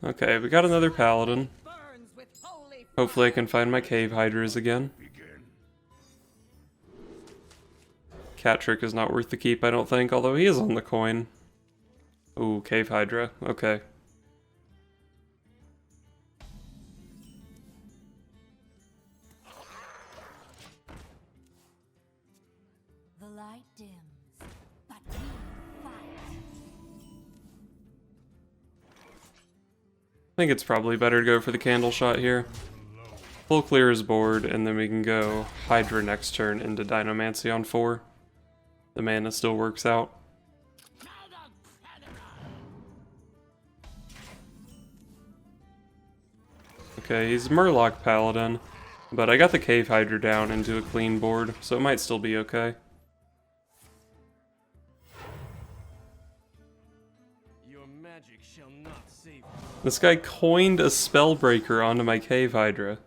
Okay, we got another Paladin. Hopefully I can find my Cave Hydras again. Cat Trick is not worth the keep, I don't think, although he is on the coin. Ooh, Cave Hydra. Okay. The light dims, but we fight. I think it's probably better to go for the candle shot here. Full clear his board, and then we can go Hydra next turn into Dinomancy on 4. The mana still works out. Okay, he's Murloc Paladin, but I got the Cave Hydra down into a clean board, so it might still be okay. Your magic shall not save you. This guy coined a Spellbreaker onto my Cave Hydra.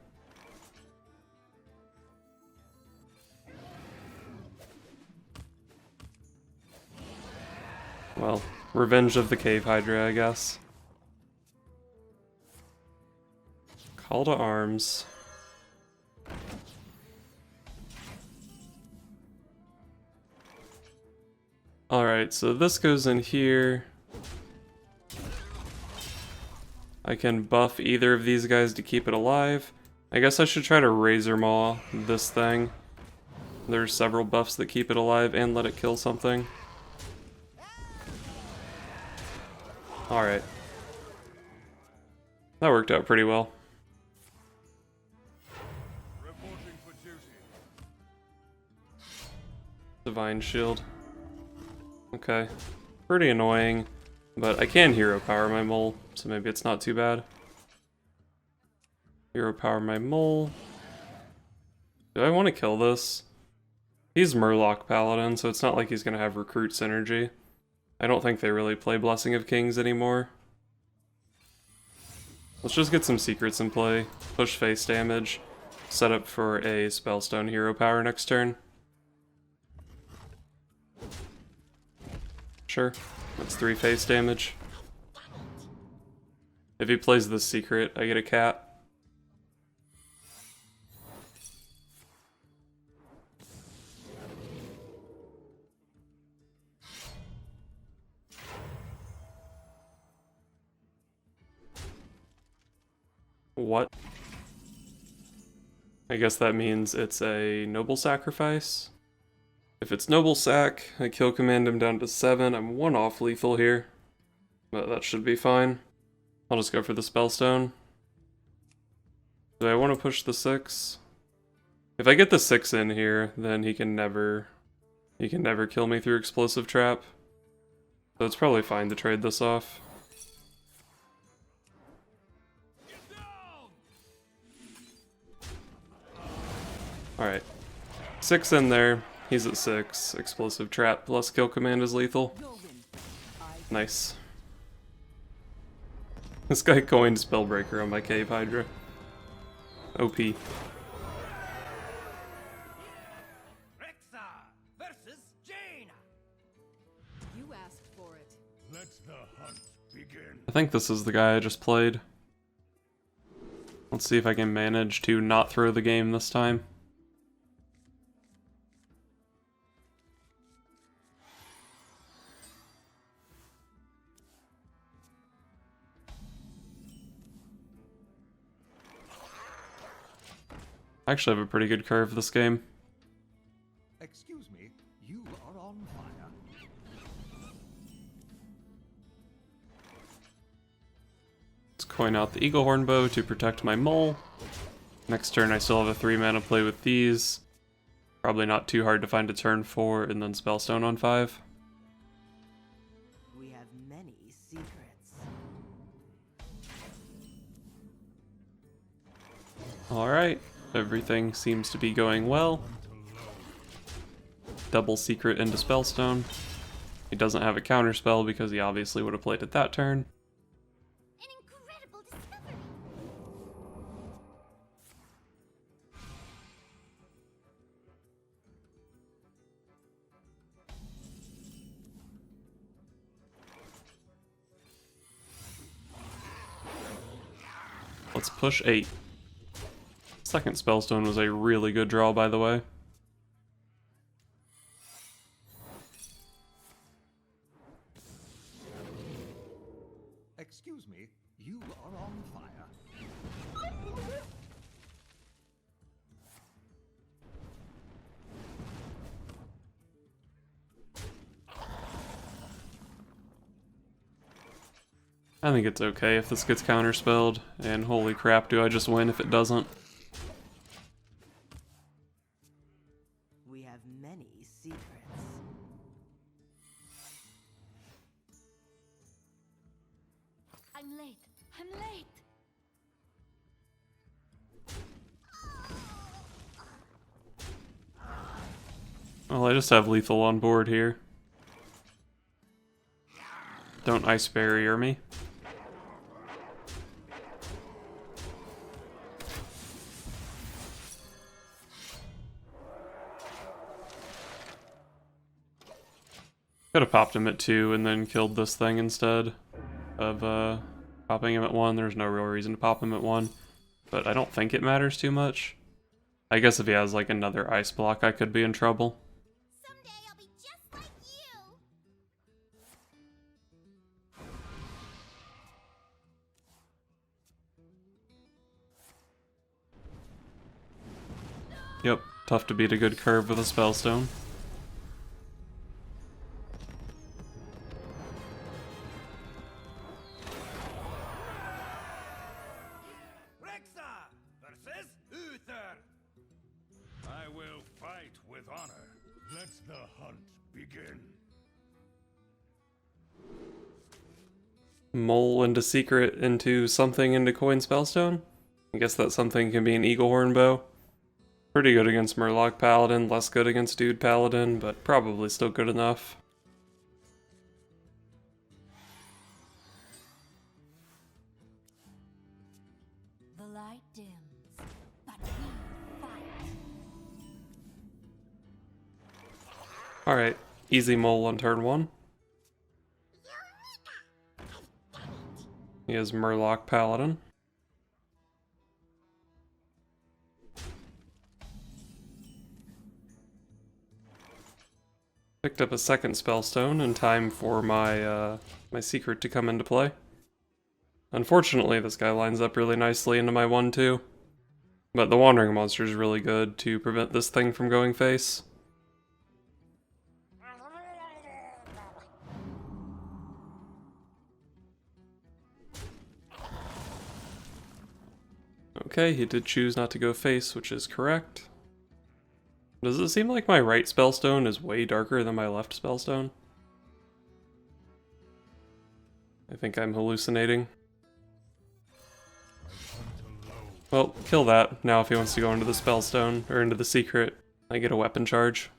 Well, revenge of the Cave Hydra, I guess. Call to arms. Alright, so this goes in here. I can buff either of these guys to keep it alive. I guess I should try to Razor Maw this thing. There's several buffs that keep it alive and let it kill something. Alright. That worked out pretty well. Divine Shield. Okay. Pretty annoying, but I can Hero Power my mole, so maybe it's not too bad. Hero Power my mole. Do I want to kill this? He's Murloc Paladin, so it's not like he's going to have Recruit Synergy. I don't think they really play Blessing of Kings anymore. Let's just get some secrets in play, push face damage, set up for a Spellstone Hero Power next turn. Sure, that's 3 face damage. If he plays this secret, I get a cat. What? I guess that means it's a noble sacrifice. If it's noble sac, I kill command him down to 7. I'm 1 off lethal here, but that should be fine. I'll just go for the Spellstone. Do I want to push the 6? If I get the 6 in here, then he can never kill me through Explosive Trap. So it's probably fine to trade this off. Alright. 6 in there. He's at 6. Explosive Trap plus kill command is lethal. Nice. This guy coined Spellbreaker on my Cave Hydra. OP. You asked for it. Let the hunt begin. I think this is the guy I just played. Let's see if I can manage to not throw the game this time. I actually have a pretty good curve this game. Excuse me, you are on fire. Let's coin out the Eagle Horn Bow to protect my mole. Next turn I still have a 3 mana play with these. Probably not too hard to find a turn 4 and then Spellstone on 5. We have many secrets. Alright, everything seems to be going well. Double secret into Spellstone. He doesn't have a counterspell because he obviously would have played it that turn. An incredible discovery. Let's push 8. Second Spellstone was a really good draw, by the way. Excuse me, you are on fire. I think it's okay if this gets counterspelled, and holy crap, do I just win if it doesn't. We have many secrets. I'm late. I'm late. Well, I just have lethal on board here. Don't ice barrier me. Could have popped him at 2 and then killed this thing instead of popping him at 1. There's no real reason to pop him at 1, but I don't think it matters too much. I guess if he has like another ice block, I could be in trouble. Someday I'll be just like you. Yep, tough to beat a good curve with a Spellstone. I will fight with honor. Let the hunt begin. Mole into secret into something into coin Spellstone? I guess that something can be an Eaglehorn bow. Pretty good against Murloc Paladin, less good against Dude Paladin, but probably still good enough. The light dims, but we fight. Alright, easy mole on turn 1. He has Murloc Paladin. Picked up a second Spellstone in time for my my secret to come into play. Unfortunately, this guy lines up really nicely into my 1-2. But the Wandering Monster is really good to prevent this thing from going face. Okay, he did choose not to go face, which is correct. Does it seem like my right Spellstone is way darker than my left Spellstone? I think I'm hallucinating. Well, kill that. Now if he wants to go into the Spellstone, or into the secret, I get a weapon charge.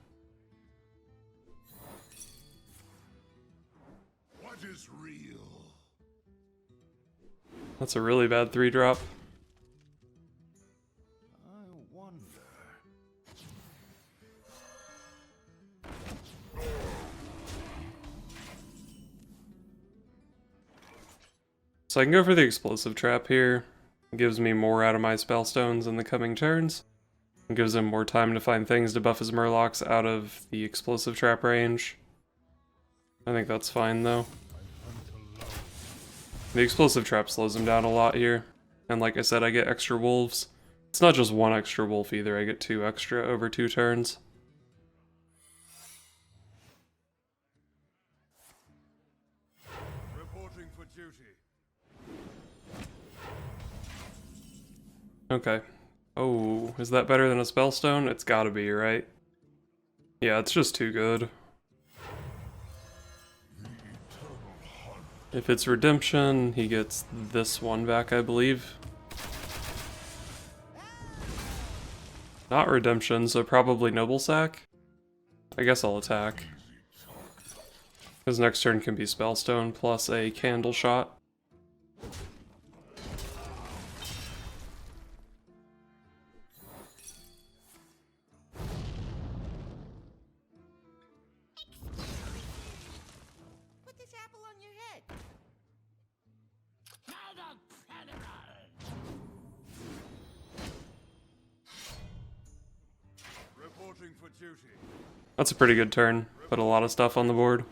What is real? That's a really bad 3-drop. I wonder. So I can go for the Explosive Trap here. It gives me more out of my Spellstones in the coming turns. It gives him more time to find things to buff his Murlocs out of the Explosive Trap range. I think that's fine though. The Explosive Trap slows him down a lot here. And like I said, I get extra wolves. It's not just 1 extra wolf either, I get 2 extra over 2 turns. Reporting for duty. Okay. Oh, is that better than a Spellstone? It's gotta be, right? Yeah, it's just too good. If it's Redemption, he gets this one back, I believe. Not Redemption, so probably Noble Sack. I guess I'll attack. His next turn can be Spellstone plus a Candle Shot. Put this apple on your head. for duty. That's a pretty good turn. Put a lot of stuff on the board.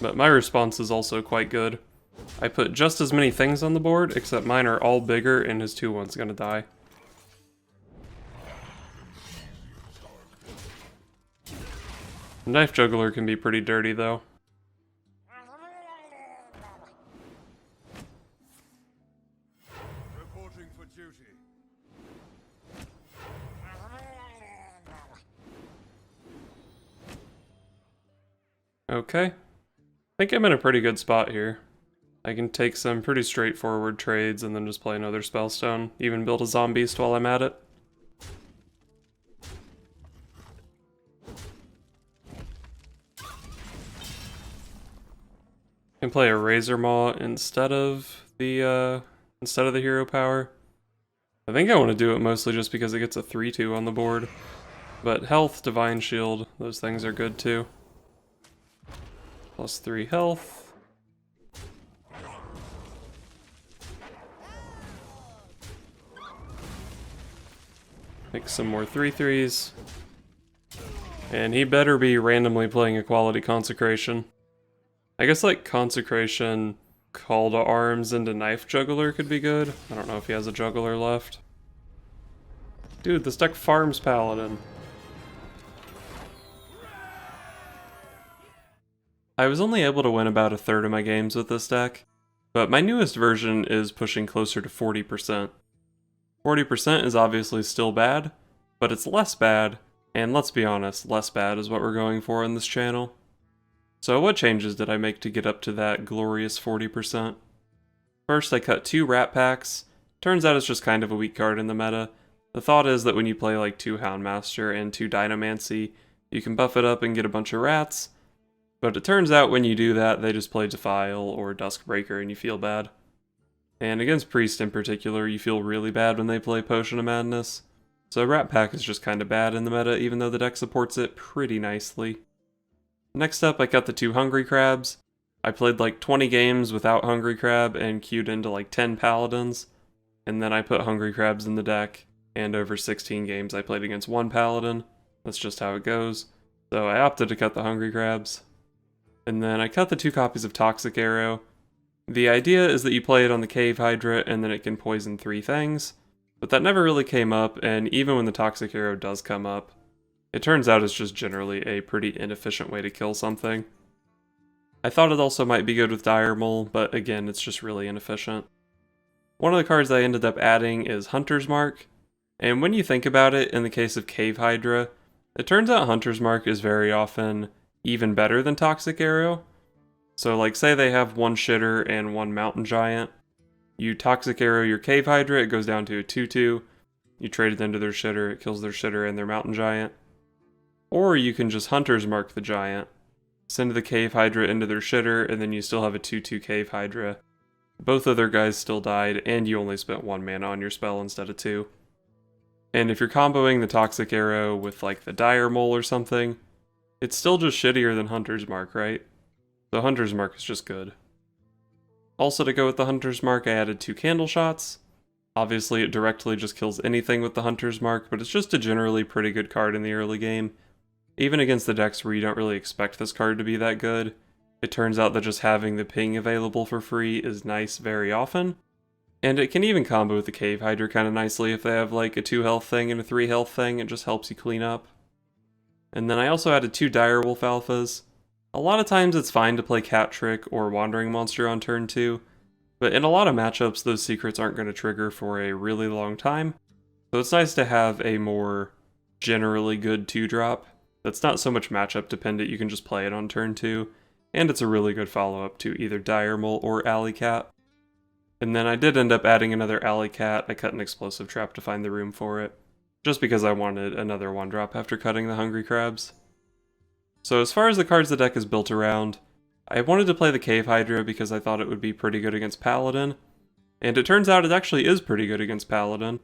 But my response is also quite good. I put just as many things on the board, except mine are all bigger and his 2/1's gonna die. Knife Juggler can be pretty dirty though. Reporting for duty. Okay. I think I'm in a pretty good spot here. I can take some pretty straightforward trades and then just play another Spellstone, even build a Zombeast while I'm at it. Can play a Razor Maw instead of the hero power. I think I want to do it mostly just because it gets a 3/2 on the board. But health, Divine Shield, those things are good too. Plus 3 health. Make some more 3/3s. And he better be randomly playing a quality Consecration. I guess like Consecration, Call to Arms into Knife Juggler could be good. I don't know if he has a Juggler left. Dude, this deck farms Paladin. I was only able to win about a third of my games with this deck, but my newest version is pushing closer to 40%. 40% is obviously still bad, but it's less bad, and let's be honest, less bad is what we're going for on this channel. So what changes did I make to get up to that glorious 40%? First, I cut 2 Rat Packs. Turns out it's just kind of a weak card in the meta. The thought is that when you play like 2 Houndmaster and 2 Dinomancy, you can buff it up and get a bunch of rats. But it turns out when you do that, they just play Defile or Duskbreaker and you feel bad. And against Priest in particular, you feel really bad when they play Potion of Madness. So Rat Pack is just kind of bad in the meta, even though the deck supports it pretty nicely. Next up, I cut the 2 Hungry Crabs. I played like 20 games without Hungry Crab and queued into like 10 Paladins. And then I put Hungry Crabs in the deck, and over 16 games I played against 1 Paladin. That's just how it goes. So I opted to cut the Hungry Crabs. And then I cut the 2 copies of Toxic Arrow. The idea is that you play it on the Cave Hydra and then it can poison 3 things. But that never really came up, and even when the Toxic Arrow does come up, it turns out it's just generally a pretty inefficient way to kill something. I thought it also might be good with Dire Mole, but again, it's just really inefficient. One of the cards I ended up adding is Hunter's Mark, and when you think about it, in the case of Cave Hydra, it turns out Hunter's Mark is very often even better than Toxic Arrow. So like say they have 1 Shitter and 1 Mountain Giant, you Toxic Arrow your Cave Hydra, it goes down to a 2/2, you trade it into their Shitter, it kills their Shitter and their Mountain Giant. Or you can just Hunter's Mark the Giant, send the Cave Hydra into their Shitter, and then you still have a 2/2 Cave Hydra. Both of their guys still died, and you only spent 1 mana on your spell instead of 2. And if you're comboing the Toxic Arrow with like the Dire Mole or something, it's still just shittier than Hunter's Mark, right? So Hunter's Mark is just good. Also to go with the Hunter's Mark, I added 2 Candle Shots. Obviously it directly just kills anything with the Hunter's Mark, but it's just a generally pretty good card in the early game. Even against the decks where you don't really expect this card to be that good, it turns out that just having the ping available for free is nice very often. And it can even combo with the Cave Hydra kind of nicely if they have like a 2 health thing and a 3 health thing, it just helps you clean up. And then I also added 2 Direwolf Alphas. A lot of times it's fine to play Cat Trick or Wandering Monster on turn 2, but in a lot of matchups those secrets aren't going to trigger for a really long time. So it's nice to have a more generally good 2-drop that's not so much matchup dependent, you can just play it on turn 2, and it's a really good follow-up to either Dire Mole or Alley Cat. And then I did end up adding another Alley Cat. I cut an Explosive Trap to find the room for it, just because I wanted another 1-drop after cutting the Hungry Crabs. So as far as the cards the deck is built around, I wanted to play the Cave Hydra because I thought it would be pretty good against Paladin, and it turns out it actually is pretty good against Paladin,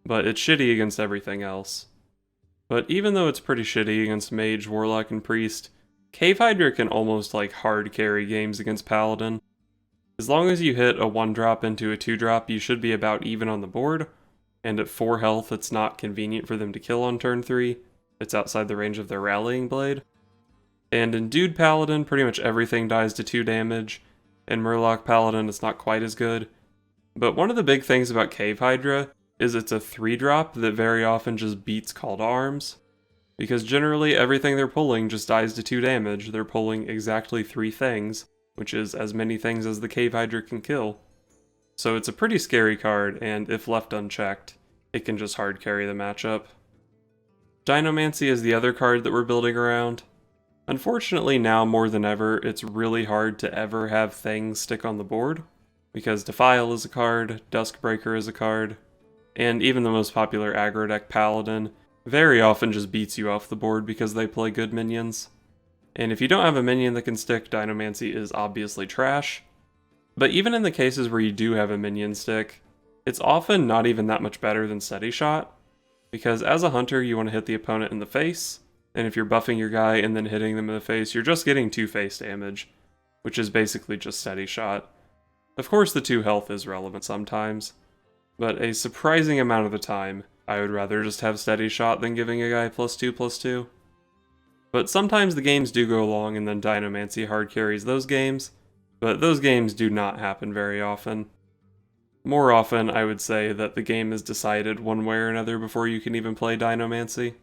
but it's shitty against everything else. But even though it's pretty shitty against Mage, Warlock, and Priest, Cave Hydra can almost like hard carry games against Paladin. As long as you hit a 1-drop into a 2-drop, you should be about even on the board, and at 4 health it's not convenient for them to kill on turn 3, it's outside the range of their Rallying Blade. And in Dude Paladin, pretty much everything dies to 2 damage. In Murloc Paladin, it's not quite as good. But one of the big things about Cave Hydra is it's a 3-drop that very often just beats Call to Arms. Because generally everything they're pulling just dies to 2 damage. They're pulling exactly 3 things, which is as many things as the Cave Hydra can kill. So it's a pretty scary card, and if left unchecked, it can just hard carry the matchup. Dinomancy is the other card that we're building around. Unfortunately, now more than ever, it's really hard to ever have things stick on the board, because Defile is a card, Duskbreaker is a card, and even the most popular aggro deck Paladin very often just beats you off the board because they play good minions. And if you don't have a minion that can stick, Dinomancy is obviously trash. But even in the cases where you do have a minion stick, it's often not even that much better than Steady Shot, because as a hunter you want to hit the opponent in the face, and if you're buffing your guy and then hitting them in the face, you're just getting 2 face damage, which is basically just Steady Shot. Of course the 2 health is relevant sometimes, but a surprising amount of the time, I would rather just have Steady Shot than giving a guy +2/+2. But sometimes the games do go long and then Dinomancy hard carries those games, but those games do not happen very often. More often, I would say that the game is decided one way or another before you can even play Dinomancy.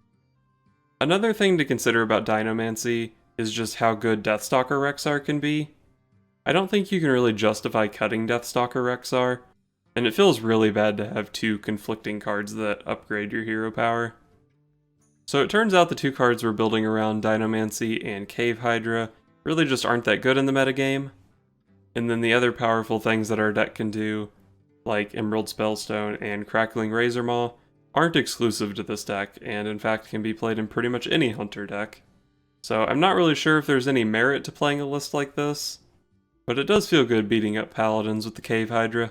Another thing to consider about Dinomancy is just how good Deathstalker Rexar can be. I don't think you can really justify cutting Deathstalker Rexar, and it feels really bad to have 2 conflicting cards that upgrade your hero power. So it turns out the 2 cards we're building around, Dinomancy and Cave Hydra, really just aren't that good in the metagame. And then the other powerful things that our deck can do, like Emerald Spellstone and Crackling Razormaw, aren't exclusive to this deck, and in fact can be played in pretty much any hunter deck. So I'm not really sure if there's any merit to playing a list like this, but it does feel good beating up Paladins with the Cave Hydra.